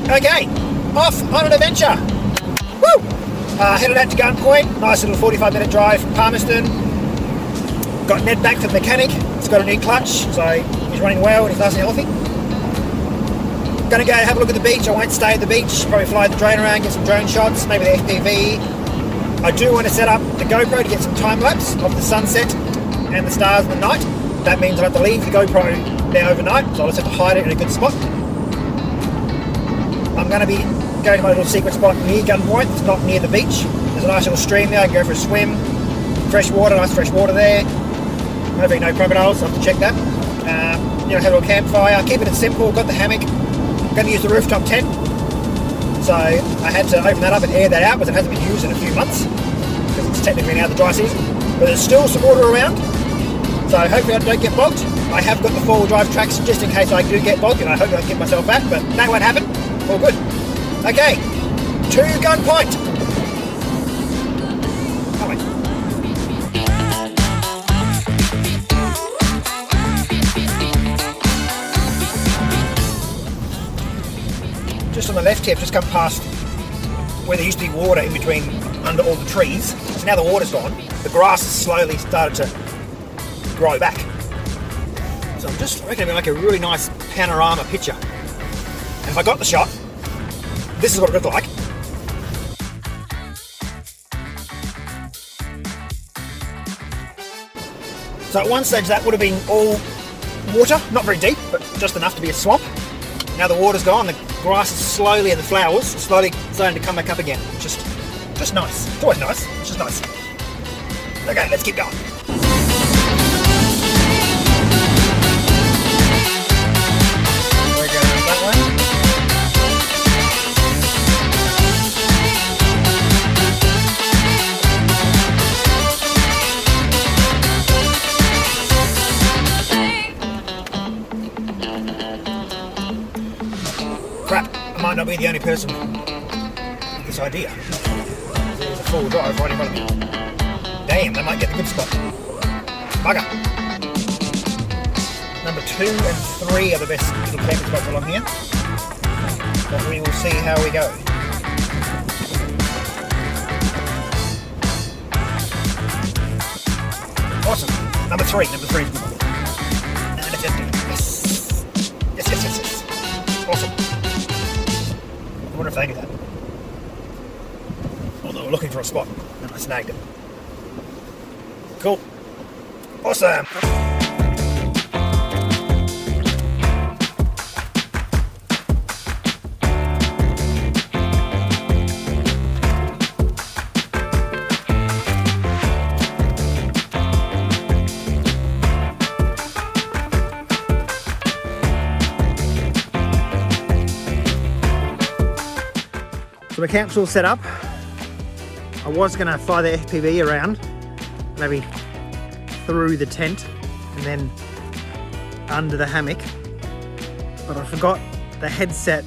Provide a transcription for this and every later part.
Okay, off on an adventure. Woo! Headed out to Gunn Point. Nice little 45-minute drive from Palmerston. Got Ned back to the mechanic. He's got a new clutch, so he's running well and he's nice and healthy. Gonna go have a look at the beach. I won't stay at the beach. Probably fly the drone around, get some drone shots, maybe the FPV. I do want to set up the GoPro to get some time lapse of the sunset and the stars in the night. That means I have to leave the GoPro there overnight, so I'll just have to hide it in a good spot. I'm going to be going to my little secret spot near Gunn Point. It's not near the beach. There's a nice little stream there. I can go for a swim. Fresh water, nice fresh water there. Hopefully no crocodiles, so I have to check that. Have a little campfire. Keeping it simple. Got the hammock. Going to use the rooftop tent. So I had to open that up and air that out because it hasn't been used in a few months because it's technically now the dry season. But there's still some water around. So hopefully I don't get bogged. I have got the four-wheel drive tracks just in case I do get bogged, and I hope I can get myself back, but that won't happen. All good. Okay, to Gunn Point. Oh, wait. Just on the left here, I've just come past where there used to be water in between under all the trees. So now the water's gone. The grass has slowly started to grow back. So I'm just reckoning like a really nice panorama picture. And if I got the shot, this is what it looked like. So at one stage that would have been all water, not very deep, but just enough to be a swamp. Now the water's gone, the grass is slowly, and the flowers are slowly starting to come back up again. Just nice. It's always nice. It's just nice. Okay, let's keep going. We're going that way. Crap, I might not be the only person with this idea. There's a full drive right in front of me. Damn, they might get the good spot. Bugger. Number 2 and 3 are the best little camping spots along here. But we will see how we go. Awesome. Number 3 is good. And a 50. Yes. Awesome. I wonder if they knew that. Although we're looking for a spot and I snagged it. Cool. Awesome. So my camp's all set up. I was going to fly the FPV around, maybe through the tent and then under the hammock, but I forgot the headset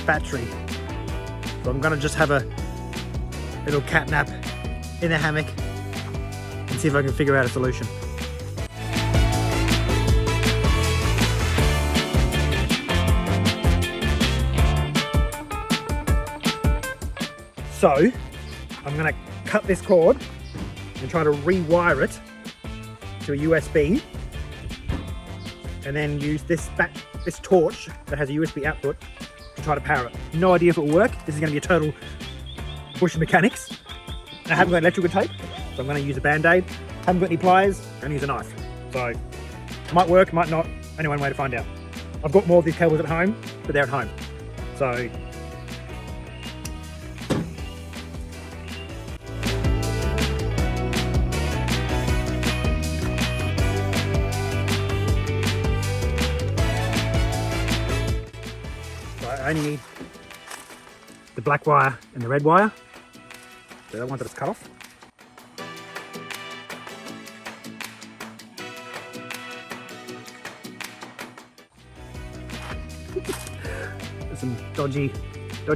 battery. So I'm going to just have a little cat nap in the hammock and see if I can figure out a solution. So I'm going to cut this cord and try to rewire it to a USB, and then use this torch that has a USB output to try to power it. No idea if it will work. This is going to be a total bush mechanics. I haven't got electrical tape, so I'm going to use a band-aid. Haven't got any pliers, I'm going to use a knife. So it might work, might not. Only one way to find out. I've got more of these cables at home, but they're at home. So I only need the black wire and the red wire. So that one that is cut off. There's some dodgy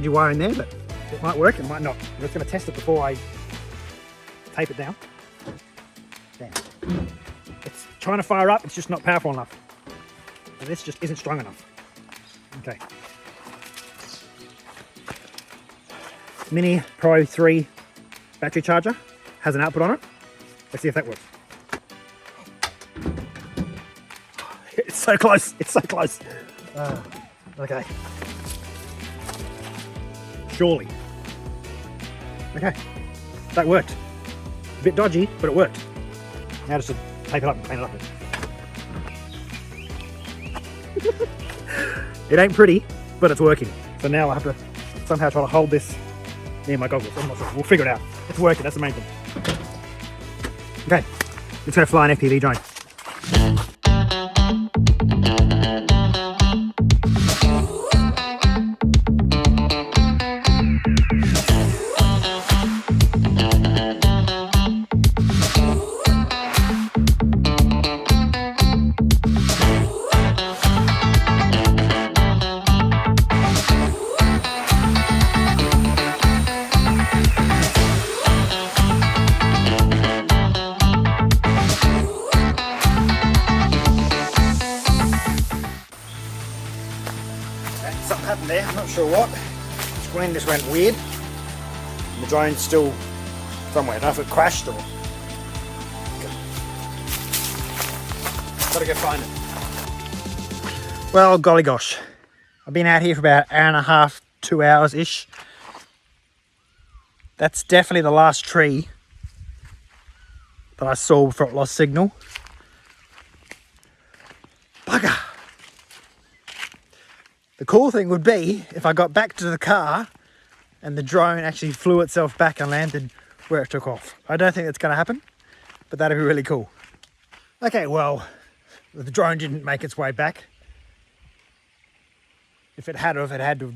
wire in there, but it might work, it might not. I'm just going to test it before I tape it down. Damn. It's trying to fire up, it's just not powerful enough. And this just isn't strong enough. Okay. Mini Pro 3 battery charger. Has an output on it. Let's see if that works. It's so close. It's so close. Okay. Surely. Okay. That worked. A bit dodgy, but it worked. Now just to tape it up and clean it up. It ain't pretty, but it's working. So now I have to somehow try to hold this near my goggles. I'm not sure. We'll figure it out. It's working. That's the main thing. Okay. Let's go fly an FPV drone. Something happened there, I'm not sure what. Screen just went weird. And the drone's still somewhere. I don't know if it crashed or... Gotta go find it. Well, golly gosh. I've been out here for about an hour and a half, 2 hours-ish. That's definitely the last tree that I saw before it lost signal. Bugger! The cool thing would be if I got back to the car and the drone actually flew itself back and landed where it took off. I don't think that's going to happen, but that'd be really cool. Okay, well, the drone didn't make its way back. If it had to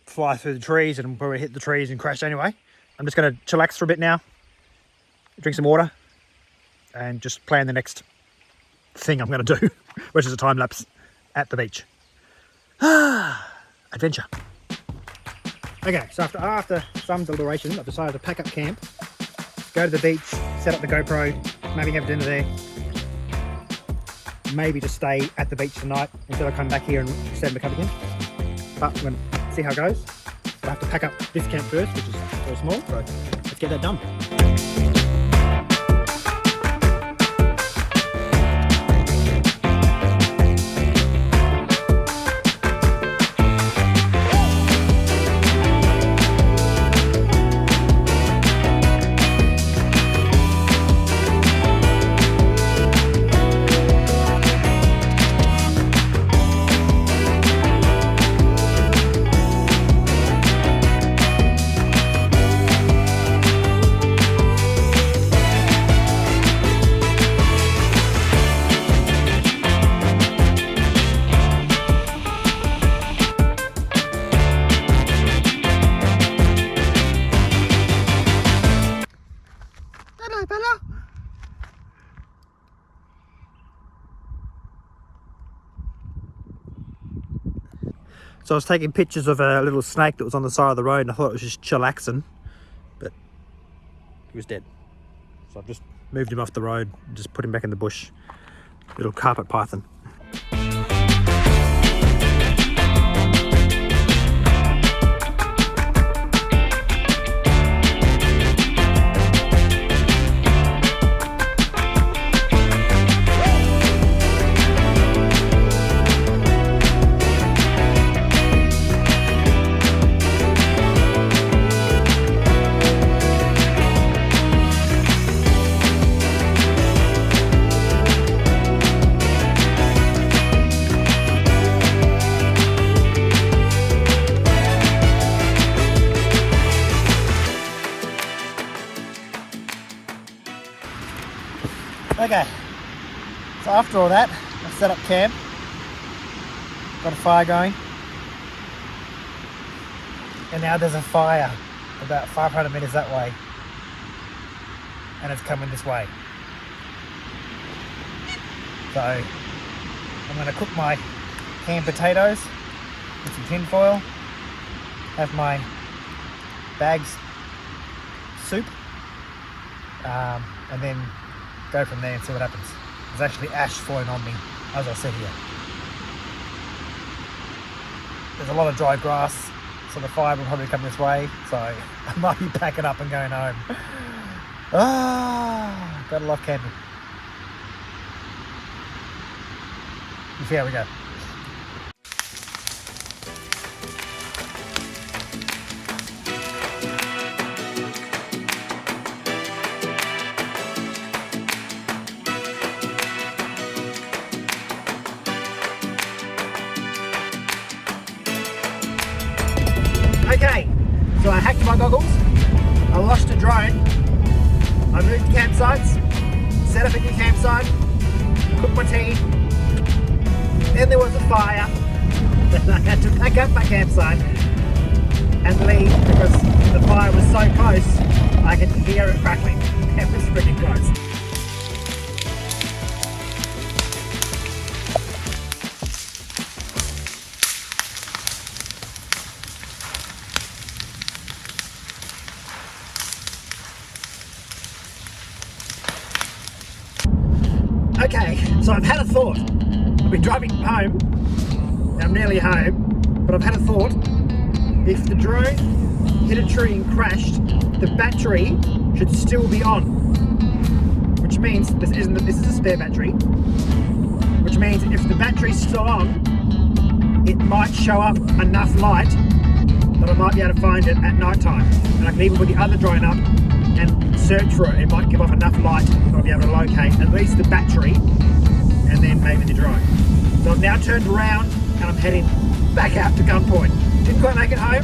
fly through the trees and probably hit the trees and crash anyway. I'm just going to chillax for a bit now, drink some water, and just plan the next thing I'm going to do, which is a time lapse at the beach. Adventure. Okay, so after some deliberation, I've decided to pack up camp, go to the beach, set up the GoPro, maybe have dinner there, maybe just stay at the beach tonight until I come back here and extend the camp again. But I'm going to see how it goes. I have to pack up this camp first, which is very small, so let's get that done. So I was taking pictures of a little snake that was on the side of the road and I thought it was just chillaxing, but he was dead. So I've just moved him off the road and just put him back in the bush. Little carpet python. Okay, so after all that, I set up camp, got a fire going, and now there's a fire about 500 metres that way, and it's coming this way. So I'm going to cook my canned potatoes with some tin foil, have my bags soup, and then go from there and see what happens. There's actually ash falling on me as I sit here. There's a lot of dry grass so the fire will probably come this way, so I might be packing up and going home. Ah, got a light candle. You see how we go. Okay, so I hacked my goggles, I lost a drone, I moved campsites, set up a new campsite, cooked my tea, then there was a fire, then I had to pack up my campsite and leave because the fire was so close I could hear it crackling. It was pretty close. Okay, so I've had a thought. I've been driving home, and I'm nearly home, but I've had a thought. If the drone hit a tree and crashed, the battery should still be on. Which means, this is a spare battery, which means if the battery's still on, it might show up enough light that I might be able to find it at night time. And I can even put the other drone up and search for it. It might give off enough light that I'll be able to locate at least the battery and then maybe the drone. So I've now turned around and I'm heading back out to Gunn Point. Didn't quite make it home.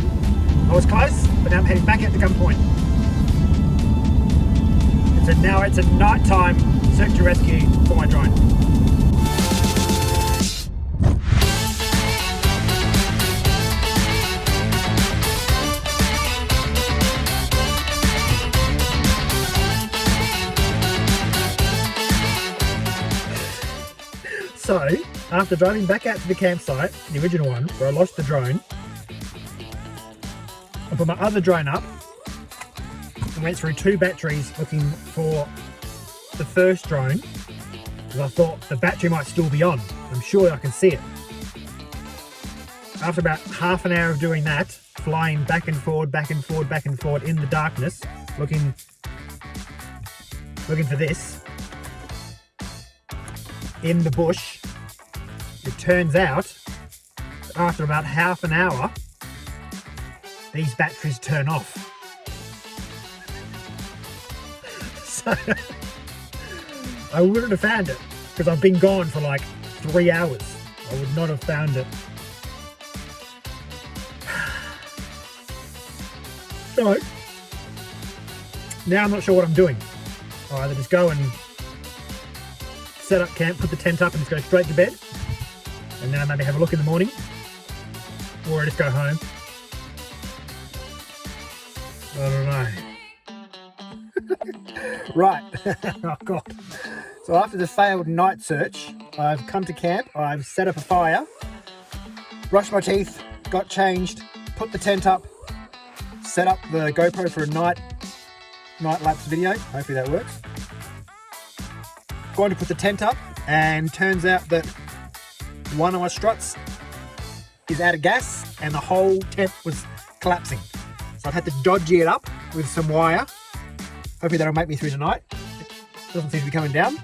I was close, but now I'm heading back out to Gunn Point. And so now it's a nighttime search and rescue for my drone. So, after driving back out to the campsite, the original one, where I lost the drone, I put my other drone up and went through 2 batteries looking for the first drone, because I thought the battery might still be on. I'm sure I can see it. After about half an hour of doing that, flying back and forward, back and forward, back and forward in the darkness, looking for this, in the bush, it turns out after about half an hour these batteries turn off. So I wouldn't have found it because I've been gone for like 3 hours. I would not have found it. So now I'm not sure what I'm doing. I'll either just go and set up camp, put the tent up and just go straight to bed, and then I maybe have a look in the morning, or I just go home. I don't know. Right. Oh God. So after the failed night search, I've come to camp, I've set up a fire, brushed my teeth, got changed, put the tent up, set up the GoPro for a night lapse video. Hopefully that works. Going to put the tent up, and turns out that one of my struts is out of gas and the whole tent was collapsing. So I've had to dodgy it up with some wire. Hopefully that'll make me through tonight. It doesn't seem to be coming down.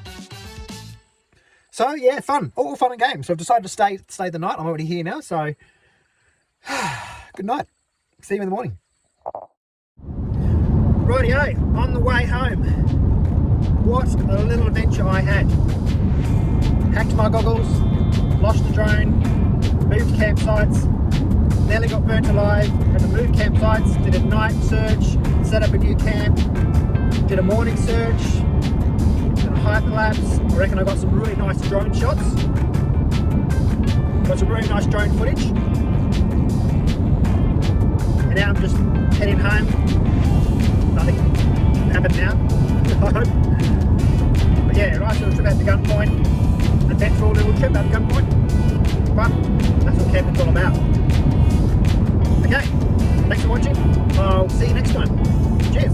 So yeah, fun, all fun and games. So I've decided to stay the night. I'm already here now, so good night. See you in the morning. Rightio, on the way home. What a little adventure I had. Hacked my goggles, lost the drone, moved campsites, nearly got burnt alive, had to move campsites, did a night search, set up a new camp, did a morning search, did a hyperlapse. I reckon I got some really nice drone shots. Got some really nice drone footage. And now I'm just heading home. Nothing happened now, I hope. But yeah, nice little trip out to Gunn Point. An eventful little trip out to Gunn Point. But that's what camping's all about. Okay, thanks for watching. I'll see you next time. Cheers.